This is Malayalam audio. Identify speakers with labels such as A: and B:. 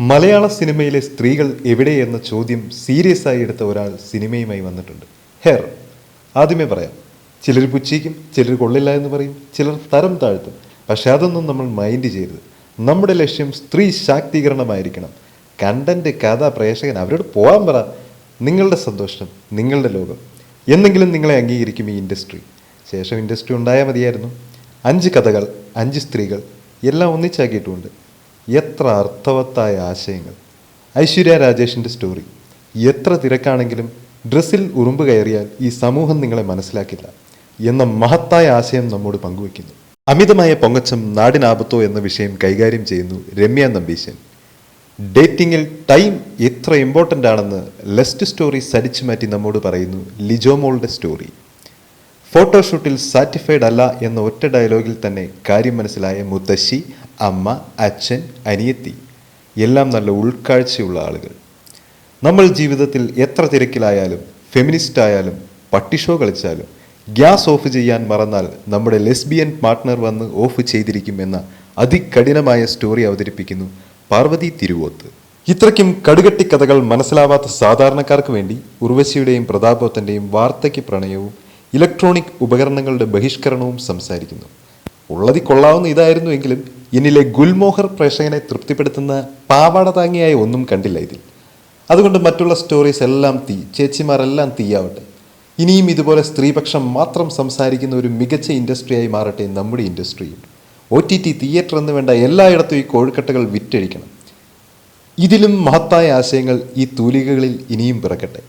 A: മലയാള സിനിമയിലെ സ്ത്രീകൾ എവിടെയെന്ന ചോദ്യം സീരിയസ് ആയി എടുത്ത ഒരാൾ സിനിമയുമായി വന്നിട്ടുണ്ട്. ഹെയർ. ആദ്യമേ പറയാം, ചിലർ പുച്ഛിക്കും, ചിലർ കൊള്ളില്ല എന്ന് പറയും, ചിലർ തരം താഴ്ത്തും. പക്ഷെ അതൊന്നും നമ്മൾ മൈൻഡ് ചെയ്യരുത്. നമ്മുടെ ലക്ഷ്യം സ്ത്രീ ശാക്തീകരണമായിരിക്കണം. കണ്ടന്റ്, കഥ, പ്രേക്ഷകൻ അവരോട് പോകാൻ പറ. നിങ്ങളുടെ സന്തോഷം, നിങ്ങളുടെ ലോകം. എന്നെങ്കിലും നിങ്ങളെ അംഗീകരിക്കും ഈ ഇൻഡസ്ട്രി. ശേഷം ഇൻഡസ്ട്രി ഉണ്ടായാൽ മതിയായിരുന്നു. 5 കഥകൾ, 5 സ്ത്രീകൾ എല്ലാം ഒന്നിച്ചാക്കിയിട്ടുമുണ്ട്. എത്ര അർത്ഥവത്തായ ആശയങ്ങൾ. ഐശ്വര്യ രാജേഷിൻ്റെ സ്റ്റോറി. എത്ര തിരക്കാണെങ്കിലും ഡ്രസ്സിൽ ഉറുമ്പ് കയറിയാൽ ഈ സമൂഹം നിങ്ങളെ മനസ്സിലാക്കില്ല എന്ന മഹത്തായ ആശയം നമ്മോട് പങ്കുവയ്ക്കുന്നു. അമിതമായ പൊങ്ങച്ചം നാടിനാപത്തോ എന്ന വിഷയം കൈകാര്യം ചെയ്യുന്നു രമ്യ നമ്പീശൻ. ഡേറ്റിങ്ങിൽ ടൈം എത്ര ഇമ്പോർട്ടൻ്റ് ആണെന്ന് ലെസ്റ്റ് സ്റ്റോറീസ് അടിച്ചു മാറ്റി നമ്മോട് പറയുന്നു ലിജോമോളുടെ സ്റ്റോറി. ഫോട്ടോഷൂട്ടിൽ സാറ്റിസ്ഫൈഡ് അല്ല എന്ന ഒറ്റ ഡയലോഗിൽ തന്നെ കാര്യം മനസ്സിലായ മുത്തശ്ശി, അമ്മ, അച്ഛൻ, അനിയത്തി എല്ലാം നല്ല ഉൾക്കാഴ്ചയുള്ള ആളുകൾ. നമ്മൾ ജീവിതത്തിൽ എത്ര തിരക്കിലായാലും, ഫെമിനിസ്റ്റ് ആയാലും, പട്ടിഷോ കളിച്ചാലും ഗ്യാസ് ഓഫ് ചെയ്യാൻ മറന്നാൽ നമ്മുടെ ലെസ്ബിയൻ പാർട്ട്ണർ വന്ന് ഓഫ് ചെയ്തിരിക്കും എന്ന അതികഠിനമായ സ്റ്റോറി അവതരിപ്പിക്കുന്നു പാർവതി തിരുവോത്ത്. ഇത്രയ്ക്കും കടുകട്ടി കഥകൾ മനസ്സിലാവാത്ത സാധാരണക്കാർക്ക് വേണ്ടി ഉർവശിയുടെയും പ്രതാപോത്തൻ്റെയും വാർദ്ധക്യ പ്രണയവും ഇലക്ട്രോണിക് ഉപകരണങ്ങളുടെ ബഹിഷ്കരണവും സംസാരിക്കുന്നു. ഉള്ളതി കൊള്ളാവുന്ന ഇതായിരുന്നു എങ്കിലും എന്നിലെ ഗുൽമോഹർ പ്രേക്ഷകനെ തൃപ്തിപ്പെടുത്തുന്ന പാവാട താങ്ങിയായ ഒന്നും കണ്ടില്ല ഇതിൽ. അതുകൊണ്ട് മറ്റുള്ള സ്റ്റോറീസ് എല്ലാം ചേച്ചിമാരെല്ലാം തീയാവട്ടെ. ഇനിയും ഇതുപോലെ സ്ത്രീപക്ഷം മാത്രം സംസാരിക്കുന്ന ഒരു മികച്ച ഇൻഡസ്ട്രിയായി മാറട്ടെ നമ്മുടെ ഇൻഡസ്ട്രിയും. OTT, തിയേറ്റർ എന്ന് വേണ്ട എല്ലായിടത്തും ഈ കോഴിക്കട്ടകൾ വിറ്റഴിക്കണം. ഇതിലും മഹത്തായ ആശയങ്ങൾ ഈ തൂലികകളിൽ ഇനിയും പിറക്കട്ടെ.